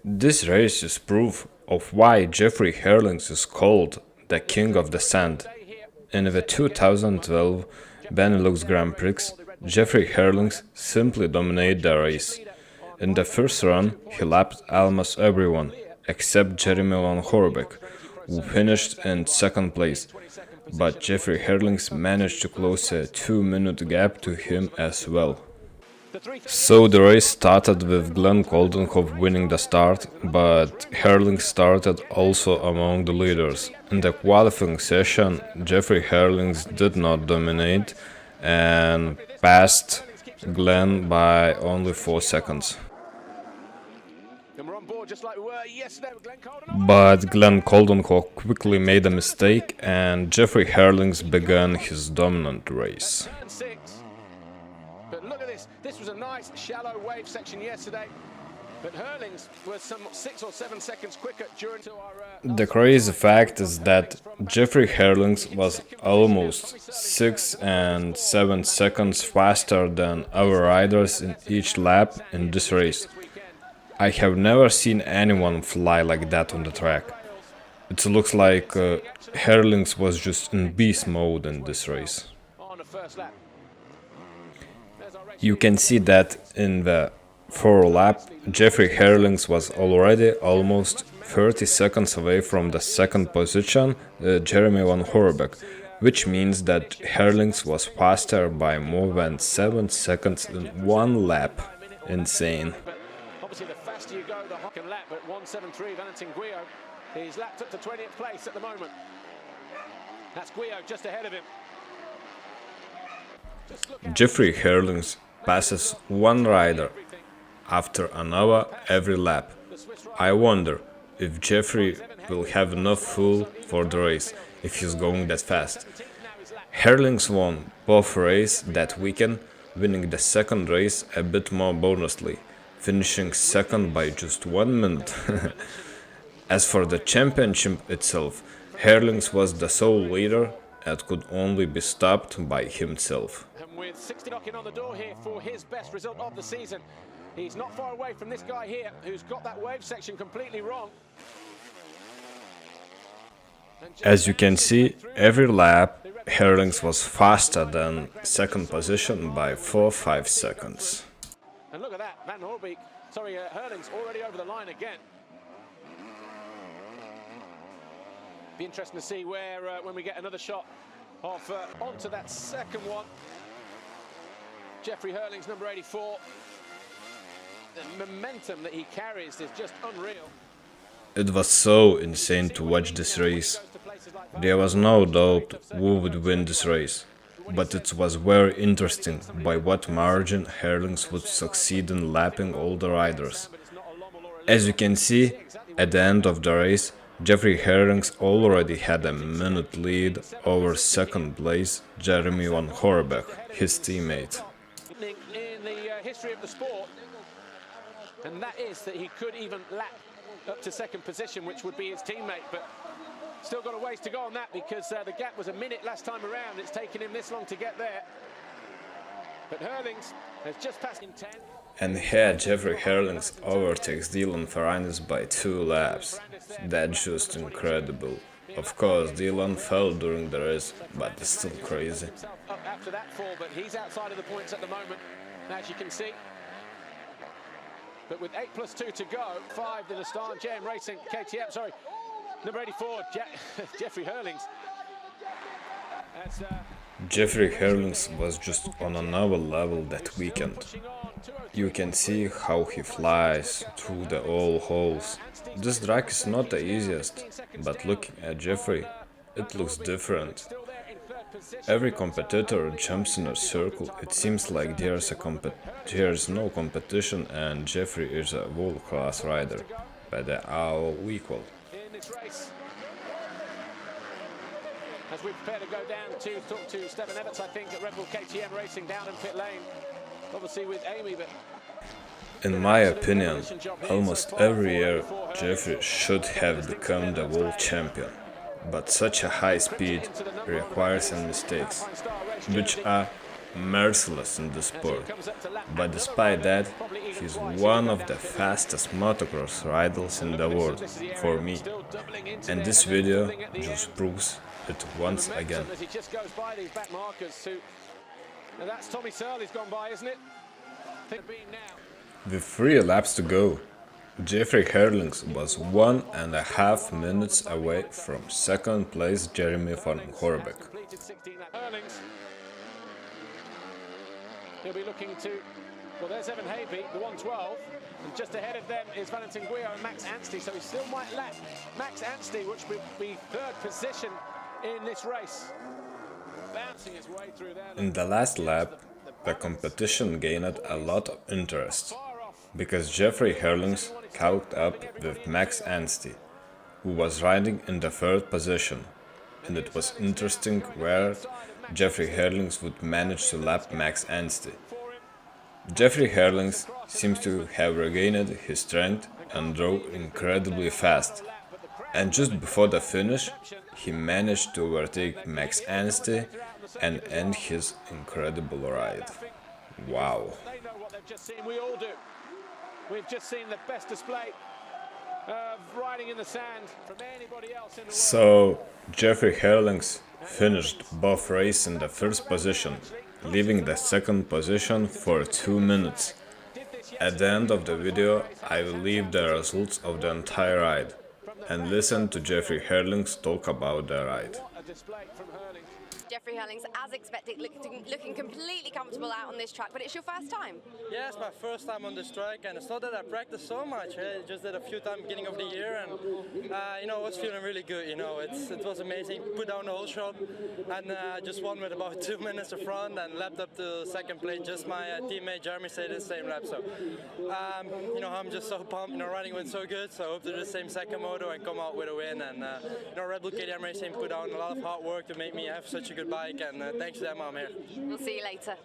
This race is proof of why Jeffrey Herlings is called the King of the Sand. In the 2012 Benelux Grand Prix, Jeffrey Herlings simply dominated the race. In the first run, he lapped almost everyone, except Jeremy van Horebeek, who finished in second place. But Jeffrey Herlings managed to close a 2-minute gap to him as well. So the race started with Glenn Coldenhoff winning the start, but Herlings started also among the leaders. In the qualifying session, Jeffrey Herlings did not dominate and passed Glenn by only 4 seconds. But Glenn Coldenhoff quickly made a mistake and Jeffrey Herlings began his dominant race. But look at this. This was a nice shallow wave section yesterday. But Herlings was some 6 or 7 seconds quicker during our... The crazy fact is that Jeffrey Herlings was almost 6 and 7 seconds faster than our riders in each lap in this race. I have never seen anyone fly like that on the track. It looks like Herlings was just in beast mode in this race. On the first lap. You can see that in the 4th lap, Jeffrey Herlings was already almost 30 seconds away from the second position, Jeremy van Horebeek, which means that Herlings was faster by more than 7 seconds in 1 lap. Insane. Obviously, the faster you go, the higher lap. But 1:73, Valentin Guyot, he's lapped up to 20th place at the moment. That's Guyot just ahead of him. Jeffrey Herlings passes one rider after another every lap. I wonder if Jeffrey will have enough fuel for the race if he's going that fast. Herlings won both races that weekend, winning the second race a bit more bonusly, finishing second by just 1 minute. As for the championship itself, Herlings was the sole leader and could only be stopped by himself. And with 60 knocking on the door here for his best result of the season, he's not far away from this guy here who's got that wave section completely wrong. As you can see, every lap Herlings was faster than second position by 4-5 seconds. And look at that, Van Horebeek, Herlings already over the line again. Be interesting to see where, when we get another shot of onto that second one. Jeffrey Herlings, number 84. The momentum that he carries is just unreal. It was so insane to watch this race. There was no doubt who would win this race, but it was very interesting by what margin Herlings would succeed in lapping all the riders. As you can see, at the end of the race, Jeffrey Herlings already had a minute lead over second place Jeremy van Horebeek, his teammate. In the history of the sport, and that is that he could even lap up to second position, which would be his teammate, but still got a ways to go on that because the gap was a minute last time around. It's taken him this long to get there. But Herlings has just passed in 10. And here Jeffrey Herlings overtakes Dylan Ferranis by 2 laps. That's just incredible. Of course, Dylan fell during the race, but it's still crazy. Up after that fall, but he's outside of the points at the moment, as you can see. But with 8+2 to go, 5 to the start, JM Racing, KTM, sorry, number 84, Jeffrey Herlings. Jeffrey Herlings was just on another level that weekend. You can see how he flies through the all holes. This track is not the easiest, but looking at Jeffrey, it looks different. Every competitor jumps in a circle. It seems like there's no competition and Jeffrey is a world-class rider, but they are all equal. As we prepare to go down to talk to Stefan Everts, I think, at Red Bull KTM Racing down in pit lane, obviously with Amy, but... In my opinion, almost every year Jeffrey should have become the world champion, but such a high speed requires some mistakes, which are merciless in the sport, but despite that, he's one of the fastest motocross riders in the world, for me. And this video just proves it once again. He just goes by these back markers. Now that's Tommy Searley's gone by, isn't it? With 3 laps to go, Jeffrey Herlings was 1.5 minutes away from second place Jeremy van Horebeek. He'll be looking to, well, there's Evan Haybeek, the 112, and just ahead of them is Valentin Guillaume and Max Anstey, so he still might lap Max Anstey, which would be 3rd position in this race. Bouncing his way through there. In the last lap, the competition gained a lot of interest, because Jeffrey Herlings caught up with Max Anstey, who was riding in the 3rd position, and it was interesting where Jeffrey Herlings would manage to lap Max Anstey. Jeffrey Herlings seems to have regained his strength and drove incredibly fast, and just before the finish he managed to overtake Max Anstey and end his incredible ride. Wow. They know what they've just seen, we all do. We've just seen the best display of riding in the sand from anybody else in the world. So Jeffrey Herlings finished both races in the 1st position, leaving the 2nd position for 2 minutes. At the end of the video, I will leave the results of the entire ride and listen to Jeffrey Herlings talk about the ride. A display from Herlings. Jeffrey Herlings, as expected, looking completely comfortable out on this track, but it's your first time? Yeah, it's my first time on this track, and it's not that I practiced so much. I just did a few times beginning of the year, and you know, I was feeling really good. You know, it was amazing. Put down the whole shot, and just won with about 2 minutes of front, and lapped up to 2nd place. Just my teammate Jeremy stayed in the same lap. So, you know, I'm just so pumped. You know, riding went so good, so I hope to do the same 2nd moto and come out with a win. And you know, Red Bull KTM Racing put down a lot of hard work to make me have such a good bike, and thanks to them I'm here. We'll see you later.